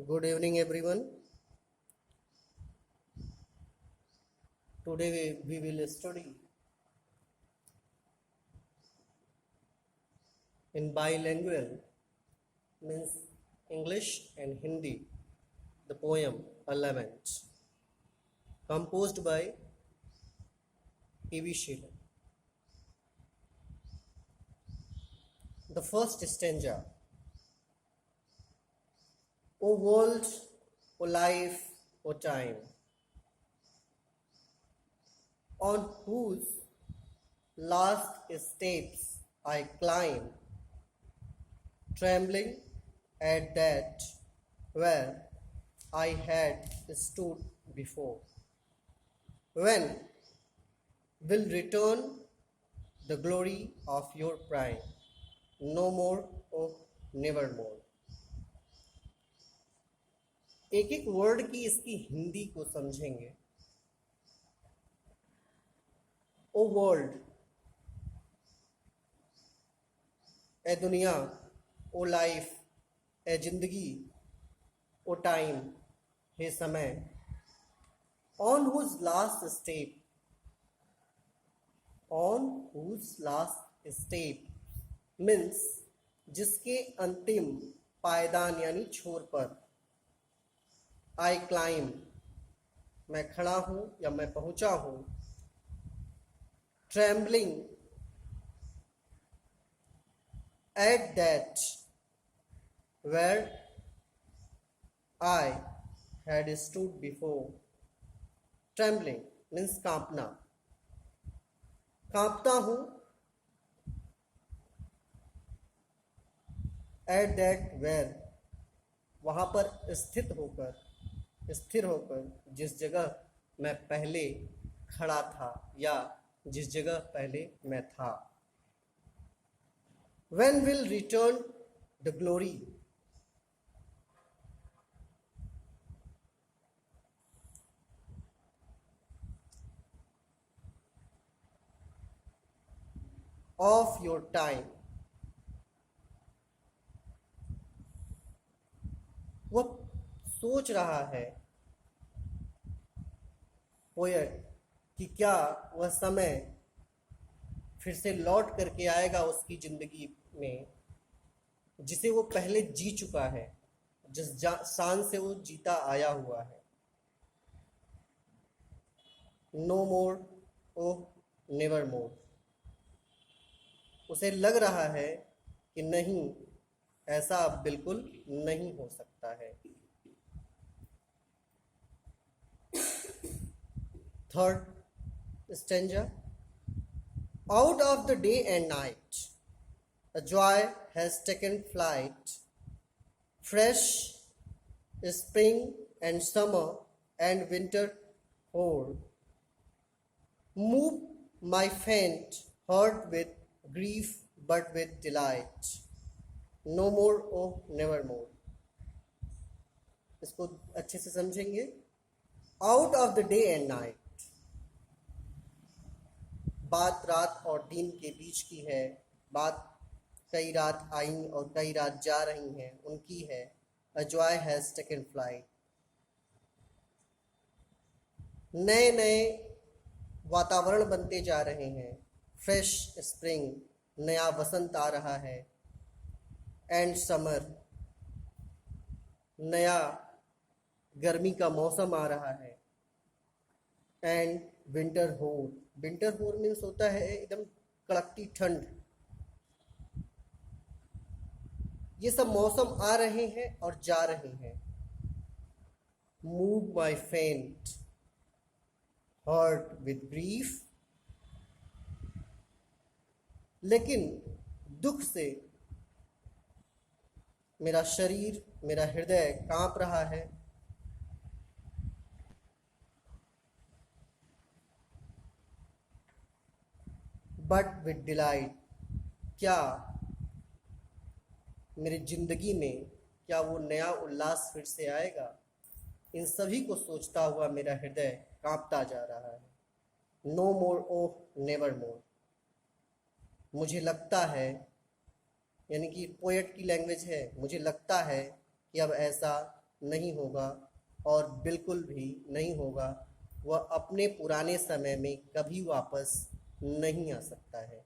Good evening, everyone. Today we will study in bilingual, means English and Hindi, the poem Element, composed by P.V. Sheelan. The first stanza. O world, O life, O time, on whose last steps I climb, trembling at that where I had stood before. When will return the glory of your prime? No more, oh nevermore. एक एक word की इसकी हिंदी को समझेंगे. ओ world, ए दुनिया, ओ life, ए जिंदगी, ओ time, हे समय, on whose last step, on whose last step means जिसके अंतिम पायदान यानी छोर पर, आई क्लाइम, मैं खड़ा हूं या मैं पहुंचा हूं, trembling at that where I had stood before. Trembling means कांपना, कांपता हूं. एट दैट वेयर, वहां पर स्थित होकर, स्थिर होकर, जिस जगह मैं पहले खड़ा था या जिस जगह पहले मैं था. When will return the glory of your time? वह सोच रहा है पोएट कि क्या वह समय फिर से लौट करके आएगा उसकी जिंदगी में जिसे वो पहले जी चुका है, जिस शान से वो जीता आया हुआ है. नो मोर, ओ नेवर मोर. उसे लग रहा है कि नहीं, ऐसा अब बिल्कुल नहीं हो सकता है. Third stanza. Out of the day and night, a joy has taken flight. Fresh spring and summer and winter hoar move my faint heart with grief but with delight. No more, oh never more. इसको अच्छे से समझेंगे. Out of the day and night, बात रात और दिन के बीच की है. बात कई रात आई और कई रात जा रही हैं, उनकी है. A joy has taken flight. नए नए वातावरण बनते जा रहे हैं. फ्रेश स्प्रिंग, नया वसंत आ रहा है. एंड समर, नया गर्मी का मौसम आ रहा है. एंड विंटर होर, विंटर होर मीन्स होता है एकदम कड़कती ठंड. ये सब मौसम आ रहे हैं और जा रहे हैं. मूव माई फेंट हर्ट विद ग्रीफ, लेकिन दुख से मेरा शरीर, मेरा हृदय कांप रहा है. बट विद डिलाइट, क्या मेरी जिंदगी में क्या वो नया उल्लास फिर से आएगा? इन सभी को सोचता हुआ मेरा हृदय कांपता जा रहा है. नो मोर, ओह नेवर मोर. मुझे लगता है, यानी कि पोएट की लैंग्वेज है, मुझे लगता है कि अब ऐसा नहीं होगा और बिल्कुल भी नहीं होगा। वह अपने पुराने समय में कभी वापस नहीं आ सकता है।